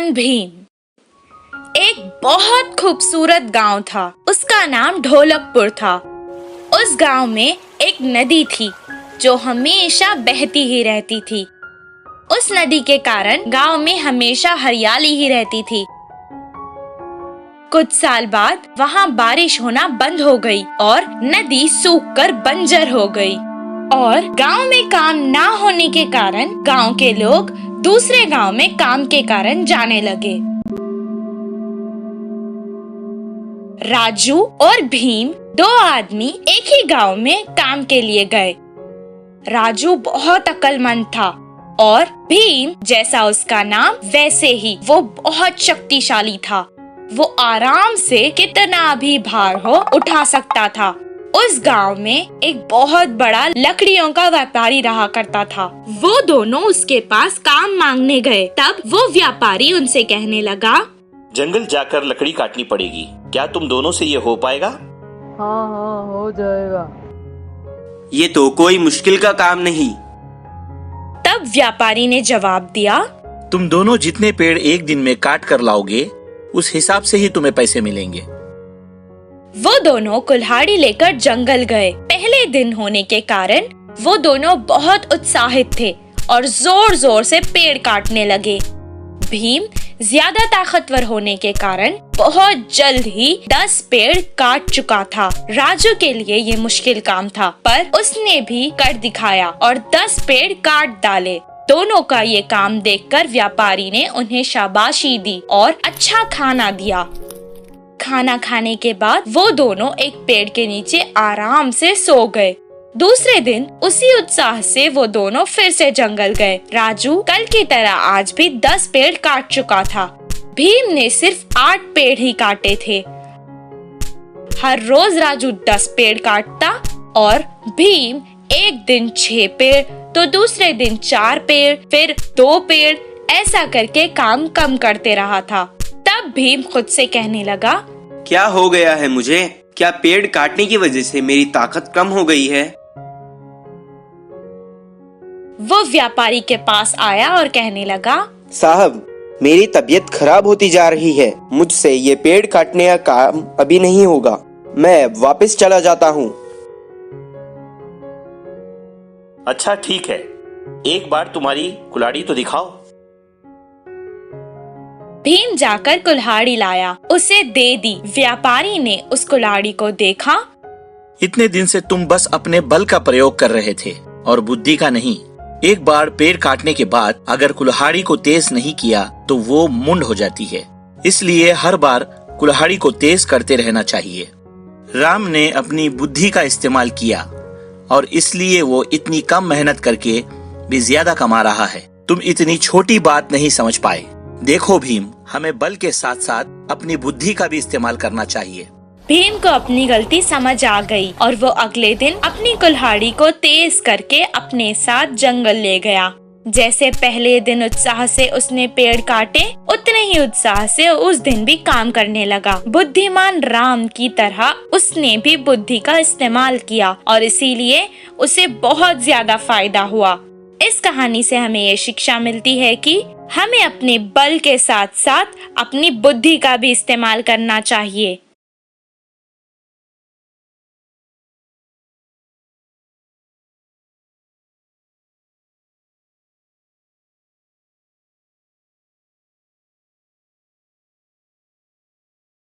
महान भीम। एक बहुत खूबसूरत गांव था, उसका नाम ढोलकपुर था। उस गांव में एक नदी थी जो हमेशा बहती ही रहती थी। उस नदी के कारण गांव में हमेशा हरियाली ही रहती थी। कुछ साल बाद वहां बारिश होना बंद हो गई और नदी सूखकर बंजर हो गई और गांव में काम ना होने के कारण गांव के लोग दूसरे गांव में काम के कारण जाने लगे। राजू और भीम दो आदमी एक ही गांव में काम के लिए गए। राजू बहुत अक्लमंद था और भीम जैसा उसका नाम वैसे ही वो बहुत शक्तिशाली था। वो आराम से कितना भी भार हो उठा सकता था। उस गांव में एक बहुत बड़ा लकड़ियों का व्यापारी रहा करता था। वो दोनों उसके पास काम मांगने गए। तब वो व्यापारी उनसे कहने लगा, जंगल जाकर लकड़ी काटनी पड़ेगी, क्या तुम दोनों से ये हो पाएगा? हाँ हो जाएगा। ये तो कोई मुश्किल का काम नहीं। तब व्यापारी ने जवाब दिया, तुम दोनों जितने पेड़ एक दिन में काट कर लाओगे उस हिसाब से ही तुम्हें पैसे मिलेंगे। वो दोनों कुल्हाड़ी लेकर जंगल गए। पहले दिन होने के कारण वो दोनों बहुत उत्साहित थे और जोर जोर से पेड़ काटने लगे। भीम ज्यादा ताकतवर होने के कारण बहुत जल्द ही 10 पेड़ काट चुका था। राजू के लिए ये मुश्किल काम था, पर उसने भी कर दिखाया और 10 पेड़ काट डाले। दोनों का ये काम देखकर व्यापारी ने उन्हें शाबाशी दी और अच्छा खाना दिया। खाना खाने के बाद वो दोनों एक पेड़ के नीचे आराम से सो गए। दूसरे दिन उसी उत्साह से वो दोनों फिर से जंगल गए। राजू कल की तरह आज भी 10 पेड़ काट चुका था। भीम ने सिर्फ 8 पेड़ ही काटे थे। हर रोज राजू 10 पेड़ काटता और भीम एक दिन 6 पेड़, तो दूसरे दिन 4 पेड़, फिर 2 पेड़, ऐसा करके काम कम करते रहा था। तब भीम खुद से कहने लगा, क्या हो गया है मुझे? क्या पेड़ काटने की वजह से मेरी ताकत कम हो गई है? वो व्यापारी के पास आया और कहने लगा, साहब, मेरी तबीयत खराब होती जा रही है। मुझसे ये पेड़ काटने का काम अभी नहीं होगा। मैं वापस चला जाता हूँ। अच्छा ठीक है, एक बार तुम्हारी कुल्हाड़ी तो दिखाओ। भीम जाकर कुल्हाड़ी लाया, उसे दे दी। व्यापारी ने उस कुल्हाड़ी को देखा। इतने दिन से तुम बस अपने बल का प्रयोग कर रहे थे और बुद्धि का नहीं। एक बार पेड़ काटने के बाद अगर कुल्हाड़ी को तेज नहीं किया तो वो मुंड हो जाती है। इसलिए हर बार कुल्हाड़ी को तेज करते रहना चाहिए। राम ने अपनी बुद्धि का इस्तेमाल किया और इसलिए वो इतनी कम मेहनत करके भी ज्यादा कमा रहा है। तुम इतनी छोटी बात नहीं समझ पाए। देखो भीम, हमें बल के साथ साथ अपनी बुद्धि का भी इस्तेमाल करना चाहिए। भीम को अपनी गलती समझ आ गई और वो अगले दिन अपनी कुल्हाड़ी को तेज करके अपने साथ जंगल ले गया। जैसे पहले दिन उत्साह से उसने पेड़ काटे, उतने ही उत्साह से उस दिन भी काम करने लगा। बुद्धिमान राम की तरह उसने भी बुद्धि का इस्तेमाल किया और इसीलिए उसे बहुत ज्यादा फायदा हुआ। इस कहानी से हमें ये शिक्षा मिलती है कि हमें अपने बल के साथ साथ अपनी बुद्धि का भी इस्तेमाल करना चाहिए।